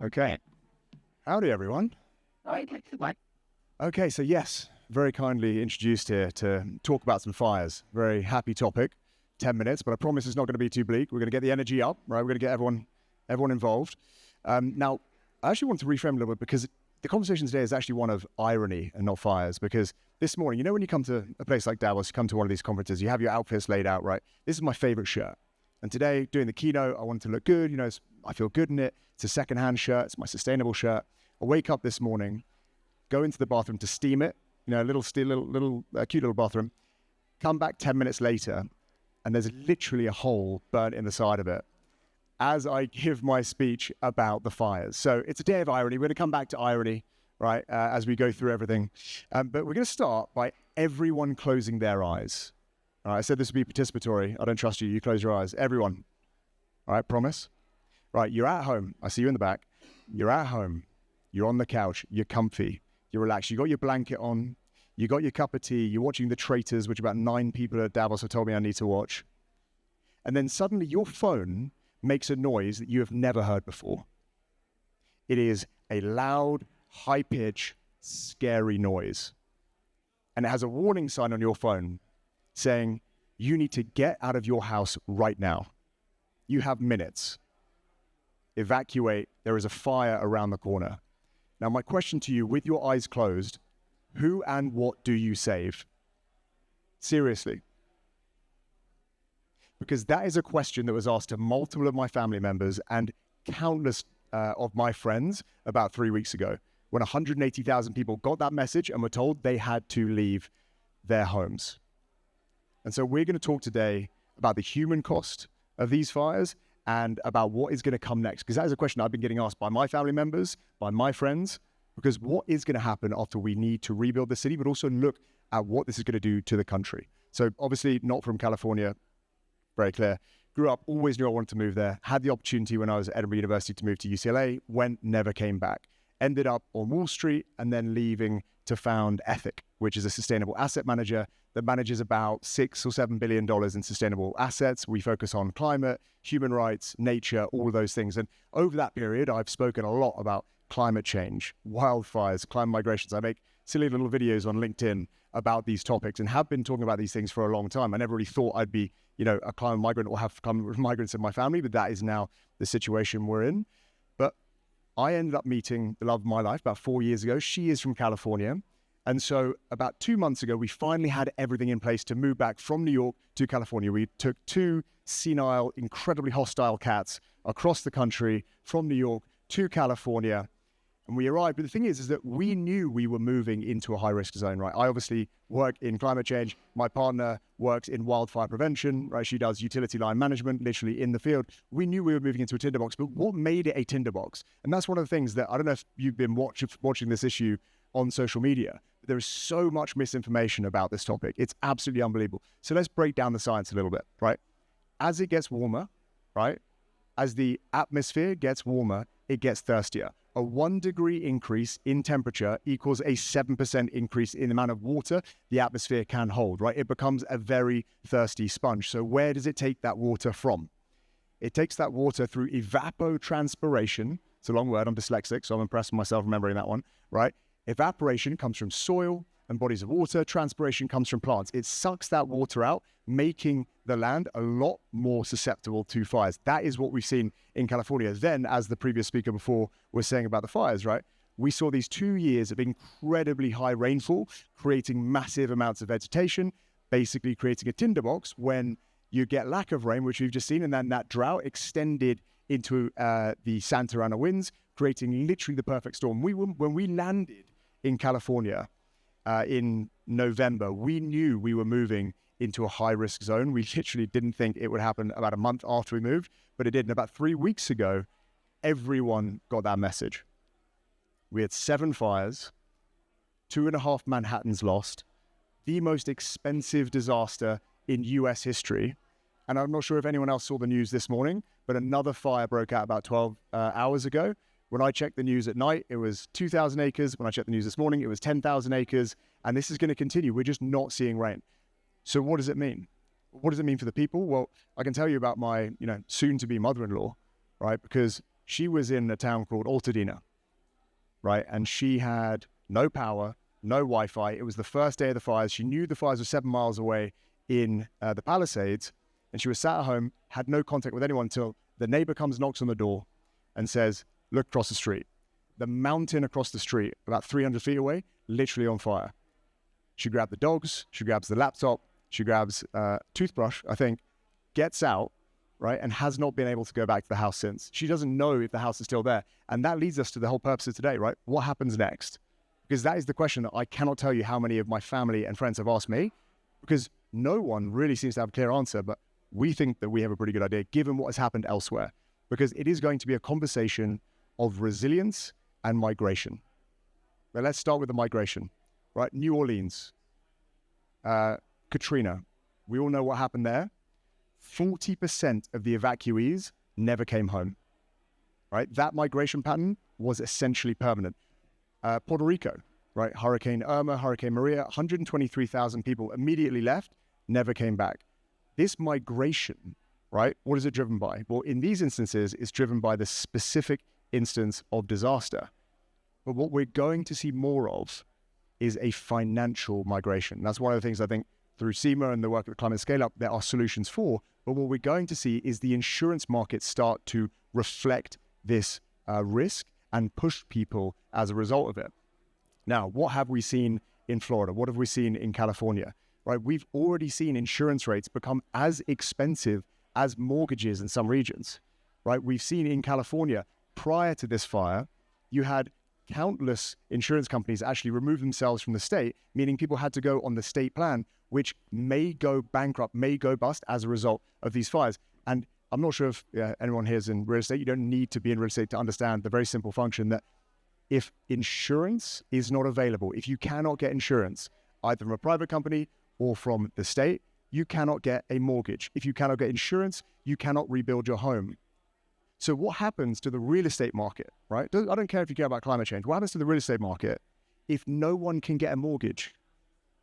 Okay. Howdy, everyone. Okay, so yes, very kindly introduced here to talk about some fires. Very happy topic, 10 minutes, but I promise it's not going to be too bleak. We're going to get the energy up, right? We're going to get everyone involved. Now, I actually want to reframe a little bit because the conversation today is actually one of irony and not fires, because this morning, you know, when you come to a place like Davos, you come to one of these conferences, you have your outfits laid out, right? This is my favorite shirt. And today, doing the keynote, I wanted to look good. You know, I feel good in it. It's a secondhand shirt. It's my sustainable shirt. I wake up this morning, go into the bathroom to steam it, you know, cute little bathroom, come back 10 minutes later, and there's literally a hole burnt in the side of it as I give my speech about the fires. So it's a day of irony. We're going to come back to irony, right, as we go through everything. But we're going to start by everyone closing their eyes. All right, I said this would be participatory. I don't trust you. You close your eyes. Everyone. All right, promise? Right, you're at home. I see you in the back. You're at home. You're on the couch. You're comfy. You're relaxed. You got your blanket on. You got your cup of tea. You're watching The Traitors, which about 9 people at Davos have told me I need to watch. And then suddenly your phone makes a noise that you have never heard before. It is a loud, high-pitched, scary noise. And it has a warning sign on your phone saying, you need to get out of your house right now. You have minutes. Evacuate. There is a fire around the corner. Now, my question to you, with your eyes closed, who and what do you save? Seriously. Because that is a question that was asked to multiple of my family members and countless of my friends about 3 weeks ago, when 180,000 people got that message and were told they had to leave their homes. And so we're going to talk today about the human cost of these fires and about what is going to come next. Because that is a question I've been getting asked by my family members, by my friends, because what is going to happen after we need to rebuild the city, but also look at what this is going to do to the country. So obviously not from California, very clear. Grew up, always knew I wanted to move there. Had the opportunity when I was at Edinburgh University to move to UCLA, went, never came back. Ended up on Wall Street and then leaving to found Ethic, which is a sustainable asset manager that manages about $6 or $7 billion in sustainable assets. We focus on climate, human rights, nature, all of those things. And over that period, I've spoken a lot about climate change, wildfires, climate migrations. I make silly little videos on LinkedIn about these topics and have been talking about these things for a long time. I never really thought I'd be, you know, a climate migrant or have climate migrants in my family, but that is now the situation we're in. But I ended up meeting the love of my life about 4 years ago. She is from California. And so about 2 months ago, we finally had everything in place to move back from New York to California. We took 2 senile, incredibly hostile cats across the country from New York to California. And we arrived. But the thing is that we knew we were moving into a high-risk zone, right? I obviously work in climate change. My partner works in wildfire prevention, right? She does utility line management, literally in the field. We knew we were moving into a tinderbox, but what made it a tinderbox? And that's one of the things that, I don't know if you've been watching this issue on social media, but there is so much misinformation about this topic. It's absolutely unbelievable. So let's break down the science a little bit, right? As it gets warmer, right? As the atmosphere gets warmer, it gets thirstier. A 1 degree increase in temperature equals a 7% increase in the amount of water the atmosphere can hold, right? It becomes a very thirsty sponge. So where does it take that water from? It takes that water through evapotranspiration. It's a long word. I'm dyslexic, so I'm impressed with myself remembering that one, right? Evaporation comes from soil and bodies of water. Transpiration comes from plants. It sucks that water out, making the land a lot more susceptible to fires. That is what we've seen in California. Then, as the previous speaker before was saying about the fires, right? We saw these 2 years of incredibly high rainfall, creating massive amounts of vegetation, basically creating a tinderbox when you get lack of rain, which we've just seen, and then that drought extended into the Santa Ana winds, creating literally the perfect storm. When we landed in California in November, we knew we were moving into a high-risk zone. We literally didn't think it would happen about a month after we moved, but it did. And about 3 weeks ago, everyone got that message. We had 7 fires, 2.5 Manhattans lost, the most expensive disaster in US history. And I'm not sure if anyone else saw the news this morning, but another fire broke out about 12 hours ago. When I checked the news at night, it was 2,000 acres. When I checked the news this morning, it was 10,000 acres. And this is going to continue. We're just not seeing rain. So what does it mean? What does it mean for the people? Well, I can tell you about my, soon-to-be mother-in-law, right? Because She was in a town called Altadena, right? And she had no power, no Wi-Fi. It was the first day of the fires. She knew the fires were 7 miles away in the Palisades, and she was sat at home, had no contact with anyone until the neighbor comes, knocks on the door and says, look across the street. The mountain across the street, about 300 feet away, literally on fire. She grabbed the dogs, she grabs the laptop, she grabs a toothbrush, I think, gets out, right, and has not been able to go back to the house since. She doesn't know if the house is still there. And that leads us to the whole purpose of today, right? What happens next? Because that is the question that I cannot tell you how many of my family and friends have asked me, because no one really seems to have a clear answer, but we think that we have a pretty good idea given what has happened elsewhere, because it is going to be a conversation of resilience and migration. But let's start with the migration, right? New Orleans, Katrina, we all know what happened there. 40% of the evacuees never came home, right? That migration pattern was essentially permanent. Puerto Rico, right? Hurricane Irma, Hurricane Maria, 123,000 people immediately left, never came back. This migration, right? What is it driven by? Well, in these instances, it's driven by the specific instance of disaster. But what we're going to see more of is a financial migration. That's one of the things I think through SEMA and the work of the Climate Scale Up, there are solutions for. But what we're going to see is the insurance market start to reflect this risk and push people as a result of it. Now, what have we seen in Florida? What have we seen in California? Right? We've already seen insurance rates become as expensive as mortgages in some regions. Right? We've seen in California, prior to this fire, you had countless insurance companies actually remove themselves from the state, meaning people had to go on the state plan, which may go bankrupt, may go bust as a result of these fires. And I'm not sure if anyone here is in real estate. You don't need to be in real estate to understand the very simple function that if insurance is not available, if you cannot get insurance, either from a private company or from the state, you cannot get a mortgage. If you cannot get insurance, you cannot rebuild your home. So what happens to the real estate market, right? I don't care if you care about climate change. What happens to the real estate market if no one can get a mortgage?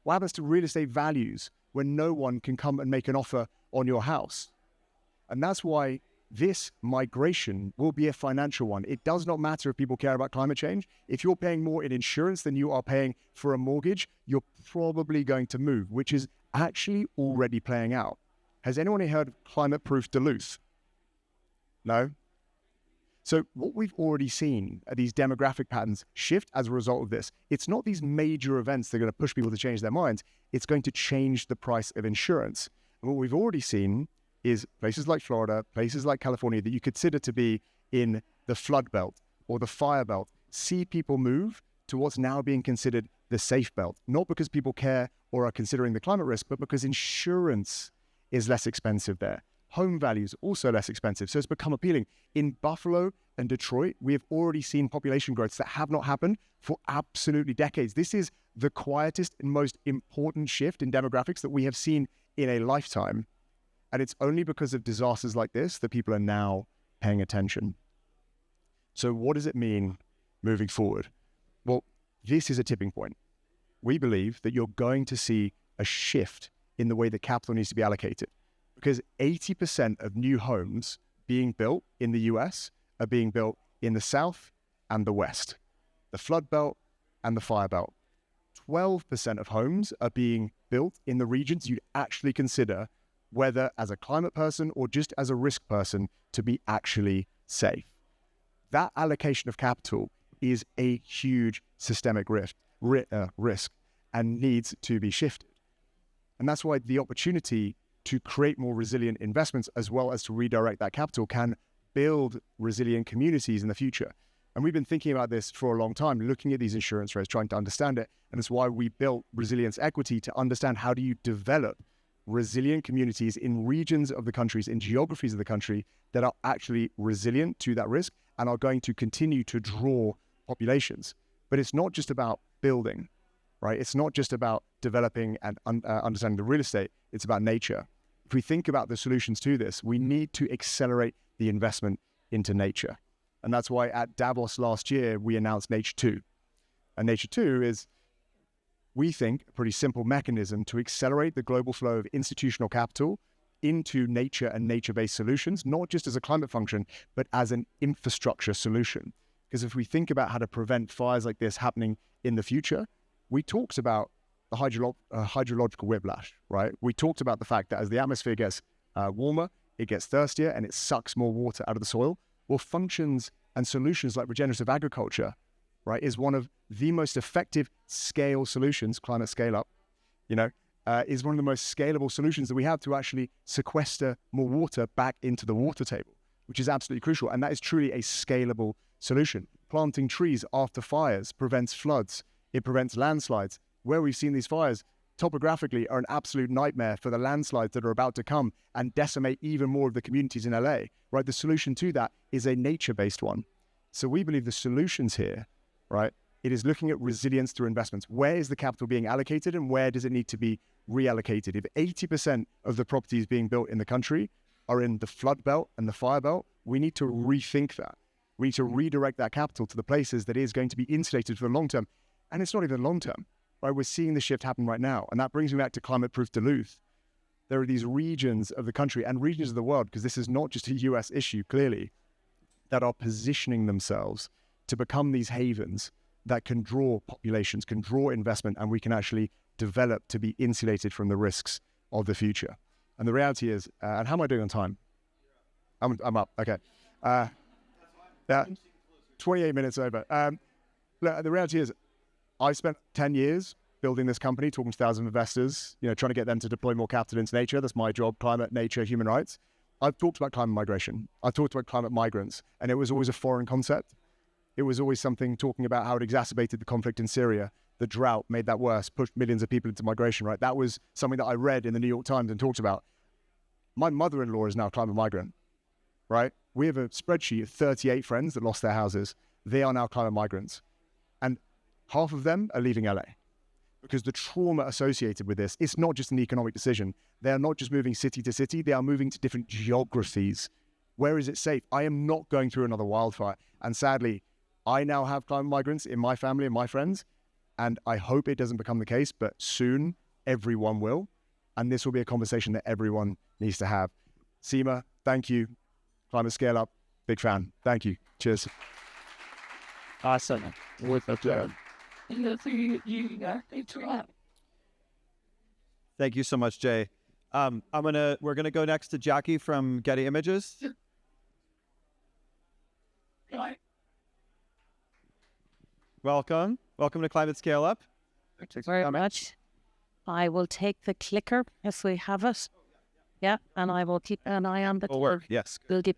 What happens to real estate values when no one can come and make an offer on your house? And that's why this migration will be a financial one. It does not matter if people care about climate change. If you're paying more in insurance than you are paying for a mortgage, you're probably going to move, which is actually already playing out. Has anyone here heard of climate-proof Duluth? No? So what we've already seen are these demographic patterns shift as a result of this. It's not these major events that are going to push people to change their minds. It's going to change the price of insurance. And what we've already seen is places like Florida, places like California that you consider to be in the flood belt or the fire belt, see people move to what's now being considered the safe belt, not because people care or are considering the climate risk, but because insurance is less expensive there. Home values also less expensive. So it's become appealing. In Buffalo and Detroit, we have already seen population growths that have not happened for absolutely decades. This is the quietest and most important shift in demographics that we have seen in a lifetime. And it's only because of disasters like this that people are now paying attention. So what does it mean moving forward? Well, this is a tipping point. We believe that you're going to see a shift in the way that capital needs to be allocated, because 80% of new homes being built in the US are being built in the South and the West, the flood belt and the fire belt. 12% of homes are being built in the regions you'd actually consider, whether as a climate person or just as a risk person, to be actually safe. That allocation of capital is a huge systemic risk and needs to be shifted. And that's why the opportunity to create more resilient investments as well as to redirect that capital can build resilient communities in the future. And we've been thinking about this for a long time, looking at these insurance rates, trying to understand it. And it's why we built Resilience Equity, to understand how do you develop resilient communities in regions of the countries, in geographies of the country that are actually resilient to that risk and are going to continue to draw populations. But it's not just about building, right? It's not just about developing and understanding the real estate. It's about nature. If we think about the solutions to this, we need to accelerate the investment into nature. And that's why at Davos last year, we announced Nature 2. And Nature 2 is, we think, a pretty simple mechanism to accelerate the global flow of institutional capital into nature and nature-based solutions, not just as a climate function, but as an infrastructure solution. Because if we think about how to prevent fires like this happening in the future, we talked about the hydrological whiplash, right? We talked about the fact that as the atmosphere gets warmer, it gets thirstier and it sucks more water out of the soil. Well, functions and solutions like regenerative agriculture, right, is one of the most effective scale solutions, climate scale up, is one of the most scalable solutions that we have to actually sequester more water back into the water table, which is absolutely crucial. And that is truly a scalable solution. Planting trees after fires prevents floods. It prevents landslides. Where we've seen these fires, topographically, are an absolute nightmare for the landslides that are about to come and decimate even more of the communities in LA, right? The solution to that is a nature-based one. So we believe the solutions here, right, it is looking at resilience through investments. Where is the capital being allocated and where does it need to be reallocated? If 80% of the properties being built in the country are in the flood belt and the fire belt, we need to rethink that. We need to redirect that capital to the places that is going to be insulated for the long term. And it's not even long term, right? We're seeing the shift happen right now. And that brings me back to climate-proof Duluth. There are these regions of the country and regions of the world, because this is not just a US issue, clearly, that are positioning themselves to become these havens that can draw populations, can draw investment, and we can actually develop to be insulated from the risks of the future. And the reality is, and how am I doing on time? I'm up, okay. Yeah, 28 minutes over. Look, the reality is, I spent 10 years building this company, talking to thousands of investors, trying to get them to deploy more capital into nature. That's my job, climate, nature, human rights. I've talked about climate migration. I've talked about climate migrants, and it was always a foreign concept. It was always something talking about how it exacerbated the conflict in Syria. The drought made that worse, pushed millions of people into migration, right? That was something that I read in the New York Times and talked about. My mother-in-law is now a climate migrant, right? We have a spreadsheet of 38 friends that lost their houses. They are now climate migrants. And half of them are leaving LA because the trauma associated with this, it's not just an economic decision. They are not just moving city to city. They are moving to different geographies. Where is it safe? I am not going through another wildfire. And sadly, I now have climate migrants in my family and my friends, and I hope it doesn't become the case, but soon everyone will. And this will be a conversation that everyone needs to have. Seema, thank you. Climate Scale Up, big fan. Thank you. Cheers. Awesome. Thank you so much, Jay. We're gonna go next to Jackie from Getty Images. Welcome to Climate Scale Up. Thank you very much. I will take the clicker if we have it. Yeah, and I will keep an eye on the clicker. Yes. We'll give